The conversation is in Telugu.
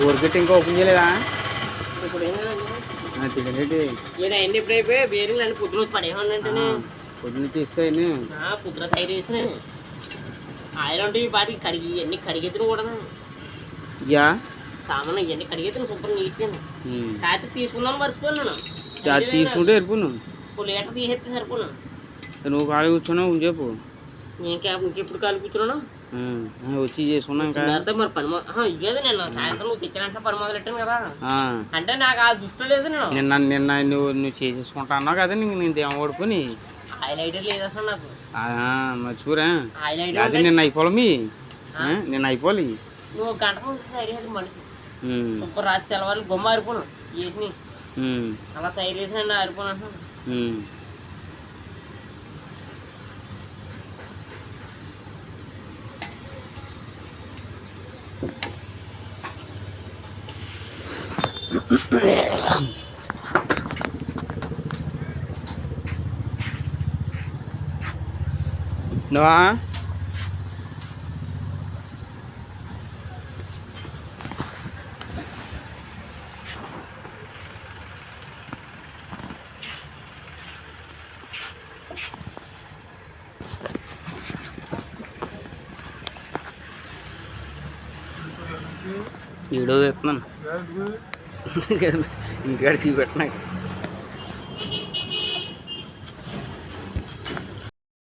ఊరికెట్టి ఇంకా ఓపెన్ చేయలేదా? ఇప్పుడు ఏం తెలియదు. అన్ని ఎప్పుడు అయిపోయి బేరింగ్ అన్ని పొద్దున పడేయమంటే పొద్దున్న చేస్తాయని పొద్దున తయారు చేసిన ఆయిల్ ఉంటాయి వాటికి కడిగి ఇవన్నీ కడిగెత్తును కూడా యా సామాన్ ఇవన్నీ కడిగెత్తును శుభ్రం నీట్గా కాకపోతే తీసుకుందాం మర్చిపోయాను. తీసుకుంటే వెళ్ళిపోను. లీటర్ తీసేస్తే సరిపోను. నువ్వు ఖాళీ కూర్చున్నావు చెప్పు. ఇంకెప్పుడు ఖాళీ కూర్చున్నాను వచ్చి చేసుకున్నాం మరి పని ఇవ్వదు నేను సాయంత్రం నువ్వు తెచ్చినంటే పని మొదలెట్టాను కదా. అంటే నాకు ఆ దృష్టి లేదు. నిన్న నిన్న నువ్వు చేసేసుకుంటా అన్నావు కదా. నేను దేమ ఓడుకుని ఆయిల్ ఐడియా లేదు అసలు నాకు. మర్చిపోరా ఆయిల్ ఐడియా అది నిన్న అయిపోవాలి. నిన్న అయిపోవాలి. నువ్వు గంట ముందు తయారు మనిషి సూపర్ రాత్రి తెల్లవారు బొమ్మ ఆరిపోను వేసి అలా తయారు చేసిన ఆరిపోను అంటున్నాను. నువ్వా వీడియో చెప్తున్నాను ఇంకా చూపెట్టినా